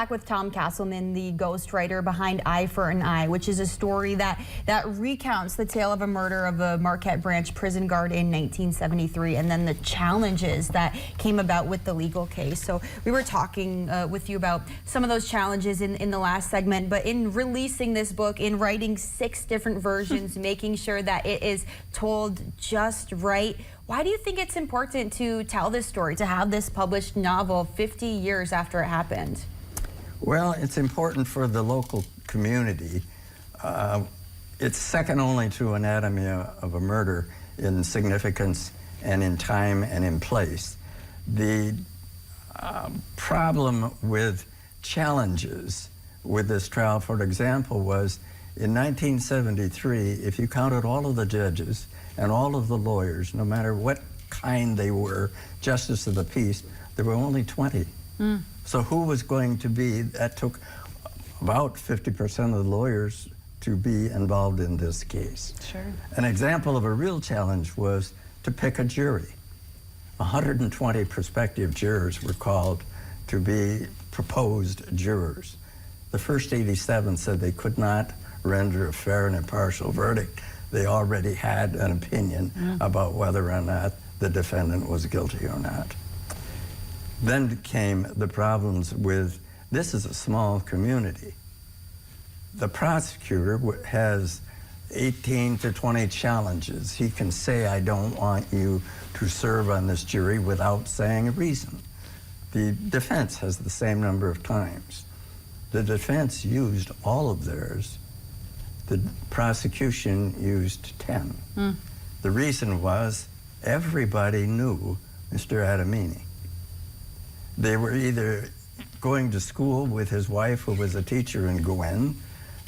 Back with Tom Casselman, the ghostwriter behind Eye for an Eye, which is a story that recounts the tale of a murder of a Marquette branch prison guard in 1973, and then the challenges that came about with the legal case. So we were talking with you about some of those challenges in the last segment, but in releasing this book, in writing 6 different versions, making sure that it is told just right, why do you think it's important to tell this story, to have this published novel 50 years after it happened? Well, it's important for the local community. It's second only to Anatomy of a Murder in significance and in time and in place. The problem with challenges with this trial, for example, was in 1973, if you counted all of the judges and all of the lawyers, no matter what kind they were, justice of the peace, there were only 20. So who was going to be, that took about 50% of the lawyers to be involved in this case. Sure. An example of a real challenge was to pick a jury. 120 prospective jurors were called to be proposed jurors. The first 87 said they could not render a fair and impartial verdict. They already had an opinion about whether or not the defendant was guilty or not. Then came the problems with, this is a small community. The prosecutor has 18 to 20 challenges. He can say, I don't want you to serve on this jury without saying a reason. The defense has the same number of times. The defense used all of theirs. The prosecution used 10. The reason was everybody knew Mr. Adamini. They were either going to school with his wife, who was a teacher in Gwen.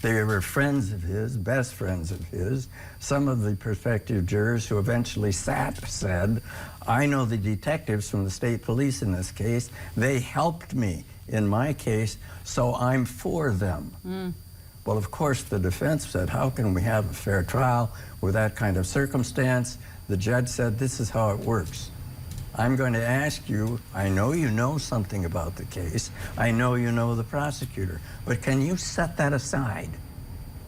They were friends of his, best friends of his. Some of the prospective jurors who eventually sat said, I know the detectives from the state police in this case. They helped me in my case, so I'm for them. Well, of course, the defense said, how can we have a fair trial with that kind of circumstance? The judge said, this is how it works. I'm going to ask you, I know you know something about the case, I know you know the prosecutor, but can you set that aside?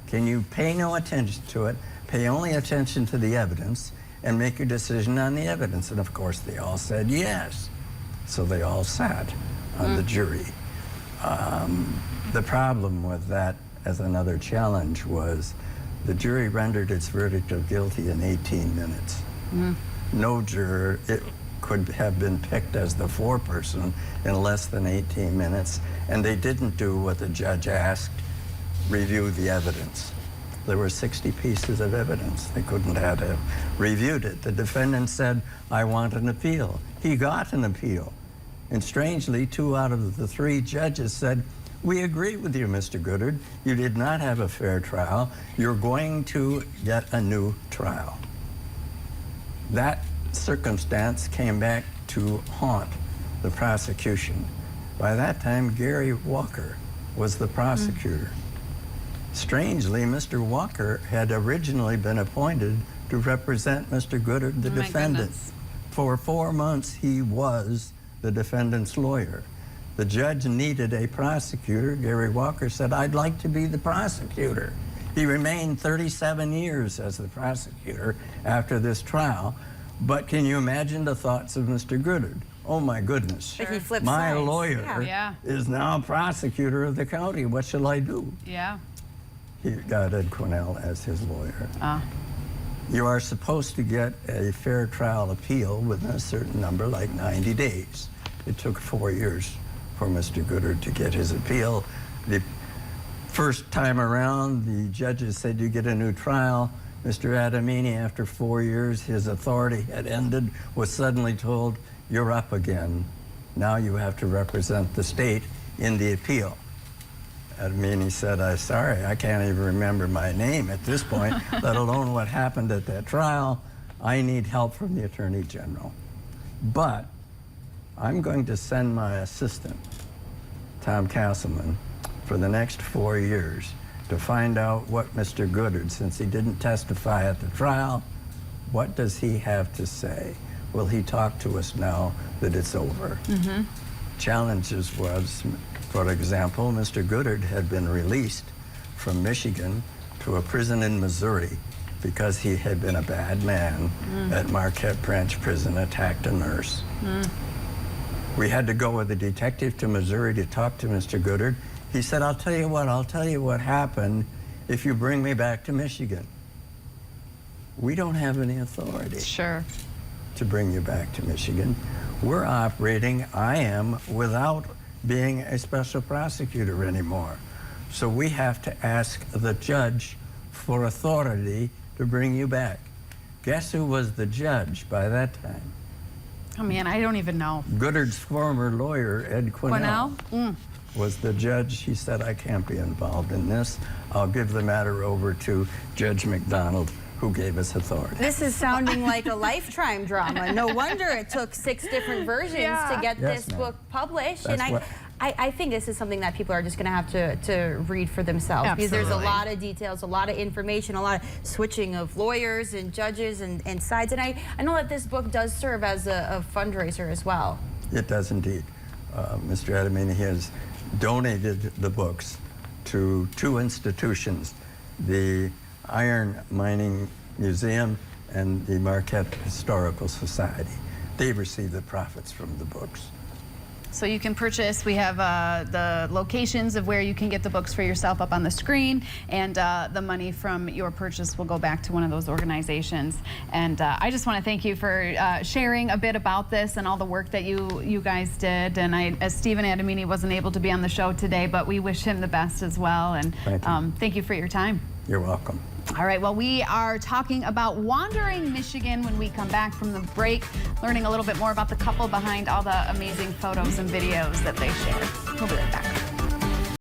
Can you pay no attention to it, pay only attention to the evidence, and make your decision on the evidence? And of course, they all said yes. So they all sat on the jury. The problem with that, as another challenge, was the jury rendered its verdict of guilty in 18 minutes. No juror could have been picked as the foreperson in less than 18 minutes, and they didn't do what the judge asked, review the evidence. There were 60 pieces of evidence. They couldn't have reviewed it. The defendant said, I want an appeal. He got an appeal. And strangely, 2 out of the 3 judges said, we agree with you, Mr. Goodard. You did not have a fair trial. You're going to get a new trial. That circumstance came back to haunt the prosecution. By that time, Gary Walker was the prosecutor. Strangely, Mr. Walker had originally been appointed to represent Mr. Goodard, the defendant. For 4 months, he was the defendant's lawyer. The judge needed a prosecutor. Gary Walker said, I'd like to be the prosecutor. He remained 37 years as the prosecutor after this trial. But can you imagine the thoughts of Mr. Goodard? Oh my goodness, Sure. He flipped my sides. lawyer is now prosecutor of the county. What shall I do? He got Ed Cornell as his lawyer. You are supposed to get a fair trial appeal within a certain number, like 90 days. It took 4 years for Mr. Goodard to get his appeal. The first time around, the judges said, you get a new trial. Mr. Adamini, after 4 years, his authority had ended, was suddenly told, you're up again. Now you have to represent the state in the appeal. Adamini said, I'm sorry, I can't even remember my name at this point, let alone what happened at that trial. I need help from the Attorney General. But I'm going to send my assistant, Tom Casselman, for the next 4 years to find out what Mr. Goodard, since he didn't testify at the trial, what does he have to say? Will he talk to us now that it's over? challenges was, for example, Mr. Goodard had been released from Michigan to a prison in Missouri because he had been a bad man at Marquette Branch Prison, attacked a nurse. We had to go with a detective to Missouri to talk to Mr. Goodard. He said, I'll tell you what happened if you bring me back to Michigan. We don't have any authority to bring you back to Michigan. We're operating, I am, without being a special prosecutor anymore. So we have to ask the judge for authority to bring you back. Guess who was the judge by that time? Oh man, I don't even know. Goodard's former lawyer, Ed Quinnell, was the judge. He said, I can't be involved in this. I'll give the matter over to Judge McDonald, who gave us authority. This is sounding like a Lifetime drama. No wonder it took 6 different versions to get this book published. That's And I think this is something that people are just going to have to read for themselves. Because there's a lot of details, a lot of information, a lot of switching of lawyers and judges and sides. And I know that this book does serve as a fundraiser as well. It does indeed. Mr. Adamini has donated the books to 2 institutions, the Iron Mining Museum and the Marquette Historical Society. They receive the profits from the books. So you can purchase, we have the locations of where you can get the books for yourself up on the screen, and the money from your purchase will go back to one of those organizations. And I just want to thank you for sharing a bit about this and all the work that you guys did. And as Stephen Adamini wasn't able to be on the show today, but we wish him the best as well. And thank you for your time. You're welcome. All right, well, we are talking about Wandering Michigan when we come back from the break, learning a little bit more about the couple behind all the amazing photos and videos that they share. We'll be right back.